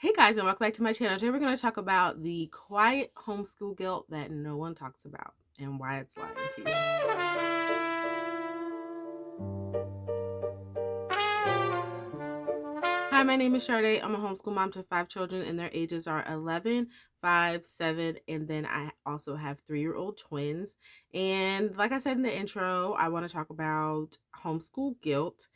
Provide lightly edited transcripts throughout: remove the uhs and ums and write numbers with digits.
Hey guys, and welcome back to my channel. Today we're going to talk about the quiet homeschool guilt that no one talks about and why it's lying to you. Hi, my name is Sade. I'm a homeschool mom to 5 children, and their ages are 11, 5, 7, and then I also have 3-year-old twins. And like I said in the intro, I want to talk about homeschool guilt.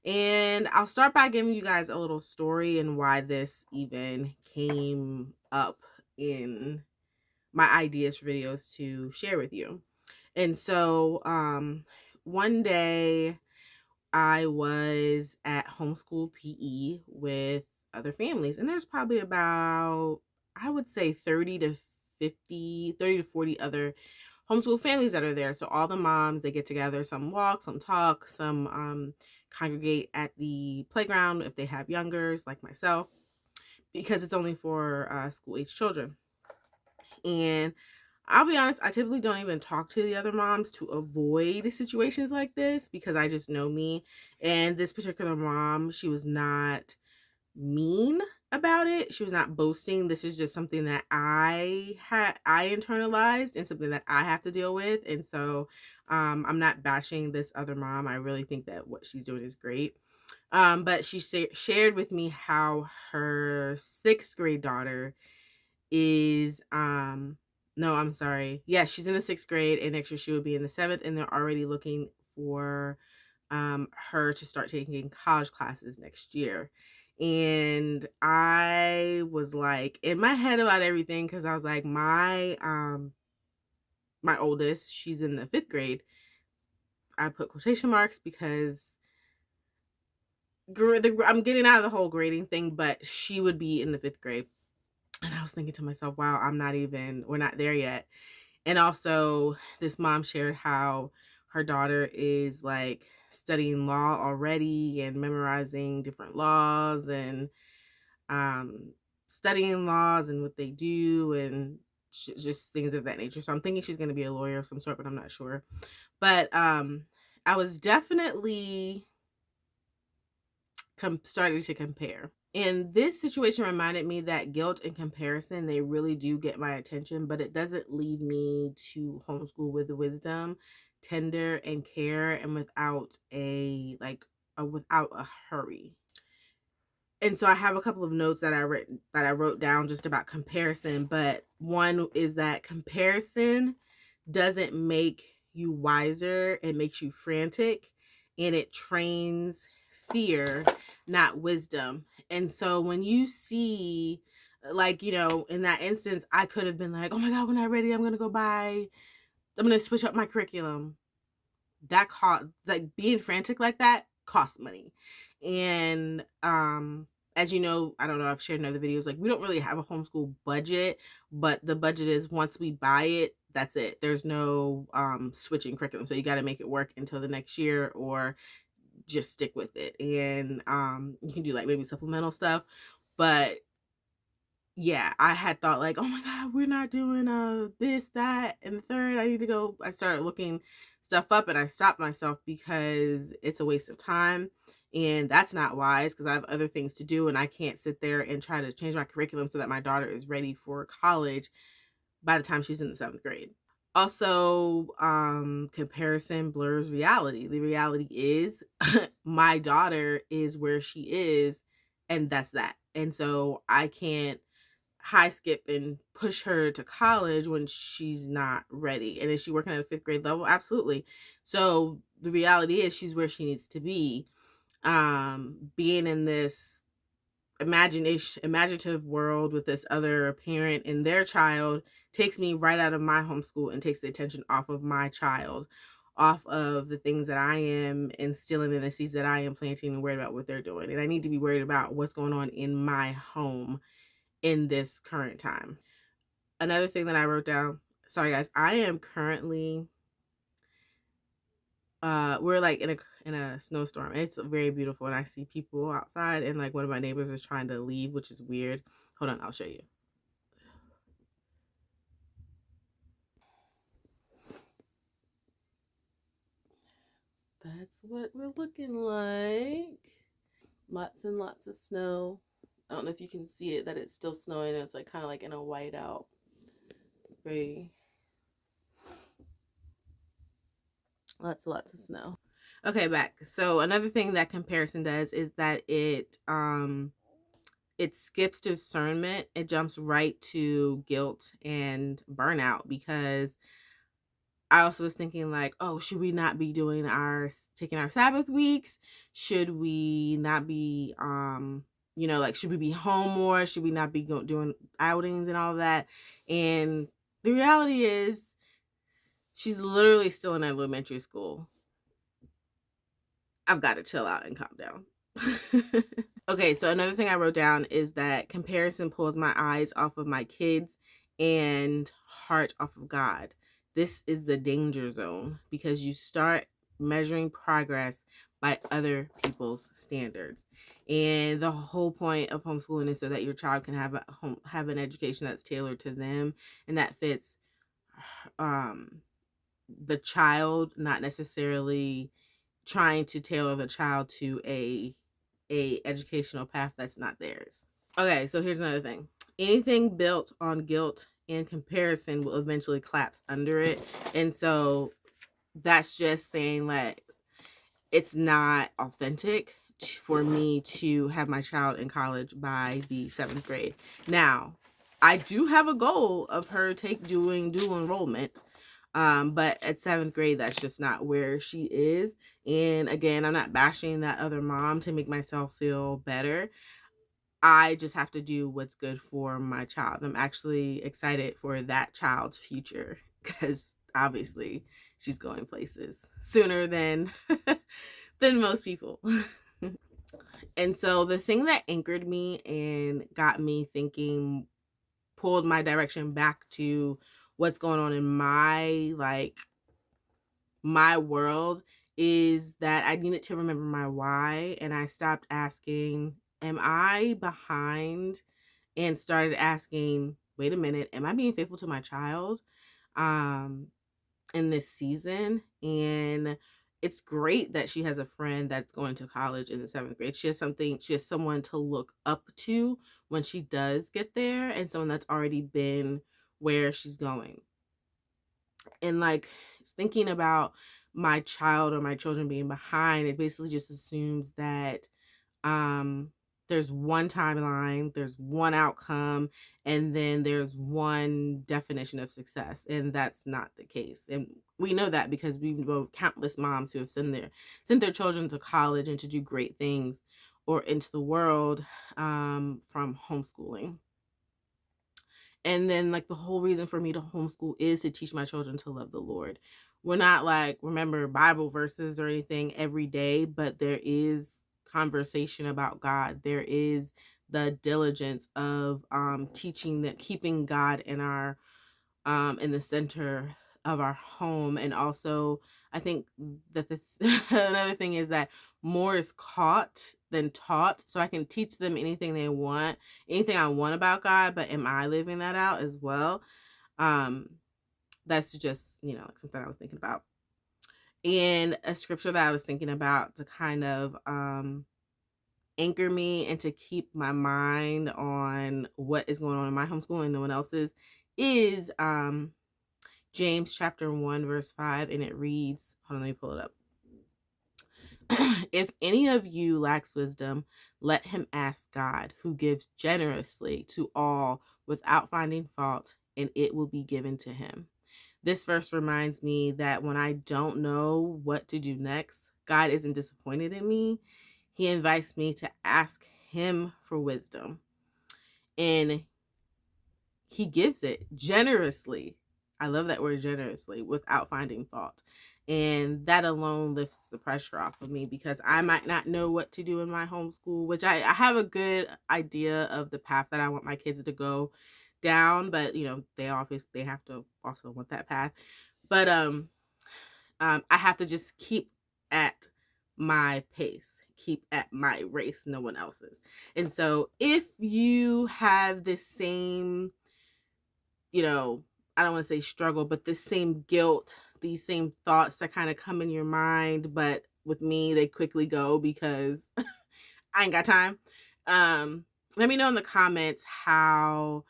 And I'll start by giving you guys a little story and why this even came up in my ideas for videos to share with you. And so one day I was at homeschool PE with other families, and there's probably about, I would say, 30 to 40 other homeschool families that are there. So all the moms, they get together, some walk, some talk, some congregate at the playground if they have youngers like myself, because it's only for school age children. And I'll be honest, I typically don't even talk to the other moms to avoid situations like this because I just know me. And this particular mom, she was not mean about it. She was not boasting. This is just something that I internalized and something that I have to deal with. And so I'm not bashing this other mom. I really think that what she's doing is great. But she shared with me how her 6th grade daughter is no, I'm sorry. Yeah, she's in the 6th grade, and next year she will be in the 7th, and they're already looking for her to start taking college classes next year. And I was like in my head about everything because I was like, my oldest, she's in the 5th grade. I put quotation marks because I'm getting out of the whole grading thing, but she would be in the 5th grade. And I was thinking to myself, wow, we're not there yet. And also, this mom shared how her daughter is like studying law already and memorizing different laws and studying laws and what they do and just things of that nature. So I'm thinking she's going to be a lawyer of some sort, but I'm not sure. But I was definitely starting to compare. And this situation reminded me that guilt and comparison, they really do get my attention, but it doesn't lead me to homeschool with wisdom, tender and care, and without a hurry. And so I have a couple of notes that I wrote down just about comparison, but one is that comparison doesn't make you wiser, it makes you frantic, and it trains fear, not wisdom. And so when you see, like, in that instance, I could have been like, oh my God, when I'm ready, I'm gonna switch up my curriculum. That cost, like, being frantic like that costs money. And as you know, I don't know, I've shared in other videos, like, we don't really have a homeschool budget, but the budget is once we buy it, that's it. There's no switching curriculum, so you got to make it work until the next year or just stick with it. And you can do like maybe supplemental stuff, but yeah, I had thought like, oh my God, we're not doing this, that, and the third. I need to go. I started looking stuff up and I stopped myself because it's a waste of time. And that's not wise because I have other things to do and I can't sit there and try to change my curriculum so that my daughter is ready for college by the time she's in the 7th grade. Also, comparison blurs reality. The reality is my daughter is where she is, and that's that. And so I can't high skip and push her to college when she's not ready. And is she working at a 5th grade level? Absolutely. So the reality is she's where she needs to be. Being in this imaginative world with this other parent and their child takes me right out of my homeschool and takes the attention off of my child, off of the things that I am instilling and the seeds that I am planting and worried about what they're doing. And I need to be worried about what's going on in my home in this current time. Another thing that I wrote down, sorry guys, I am currently we're like in a snowstorm. It's very beautiful and I see people outside and like one of my neighbors is trying to leave, which is weird. Hold on, I'll show you. That's what we're looking like. Lots and lots of snow. I don't know if you can see it, that it's still snowing. It's like kind of like in a whiteout. Very lots of snow. Okay, back. So another thing that comparison does is that it skips discernment. It jumps right to guilt and burnout, because I also was thinking like, oh, should we not be doing taking our Sabbath weeks? Should we not be like, should we be home more? Should we not be doing outings and all of that? And the reality is, she's literally still in elementary school. I've got to chill out and calm down. Okay, so another thing I wrote down is that comparison pulls my eyes off of my kids and heart off of God. This is the danger zone, because you start measuring progress by other people's standards. And the whole point of homeschooling is so that your child can have an education that's tailored to them and that fits um the child, not necessarily trying to tailor the child to a educational path that's not theirs. Okay, so here's another thing. Anything built on guilt and comparison will eventually collapse under it. And so that's just saying like it's not authentic for me to have my child in college by the 7th grade. Now, I do have a goal of her doing dual enrollment. But at 7th grade, that's just not where she is. And again, I'm not bashing that other mom to make myself feel better. I just have to do what's good for my child. I'm actually excited for that child's future, because obviously she's going places sooner than than most people. And so the thing that anchored me and got me thinking, pulled my direction back to what's going on in my world, is that I needed to remember my why, and I stopped asking, am I behind, and started asking, wait a minute, am I being faithful to my child um in this season? And it's great that she has a friend that's going to college in the 7th grade. She has someone to look up to when she does get there, and someone that's already been where she's going. And like, thinking about my child or my children being behind, it basically just assumes that um there's one timeline, there's one outcome, and then there's one definition of success, and that's not the case. And we know that because we know countless moms who have sent their children to college and to do great things or into the world from homeschooling. And then like the whole reason for me to homeschool is to teach my children to love the Lord. We're not like remember Bible verses or anything every day, but there is conversation about God. There is the diligence of teaching that, keeping God in the center of our home. And also I think that another thing is that more is caught than taught, so I can teach them anything I want about God, but am I living that out as well? um that's just, like something I was thinking about. And a scripture that I was thinking about to kind of anchor me and to keep my mind on what is going on in my homeschool and no one else's is James chapter 1 verse 5, and it reads, hold on, let me pull it up. If any of you lacks wisdom, let him ask God, who gives generously to all without finding fault, and it will be given to him. This verse reminds me that when I don't know what to do next, God isn't disappointed in me. He invites me to ask him for wisdom, and he gives it generously. I love that word, generously, without finding fault. And that alone lifts the pressure off of me, because I might not know what to do in my homeschool, which I have a good idea of the path that I want my kids to go down, but they have to also want that path. But I have to just keep at my pace, keep at my race, no one else's. And so if you have this same, I don't want to say struggle, but this same guilt, these same thoughts that kind of come in your mind, but with me, they quickly go because I ain't got time. let me know in the comments how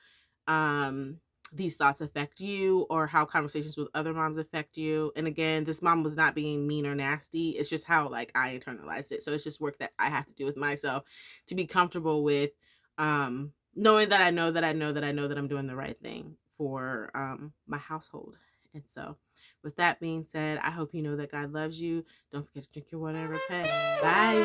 um these thoughts affect you, or how conversations with other moms affect you. And again, this mom was not being mean or nasty. It's just how like I internalized it. So it's just work that I have to do with myself to be comfortable with knowing that I know that I know that I know that I'm doing the right thing for my household. And so with that being said, I hope you know that God loves you. Don't forget to drink your water and repent. Bye.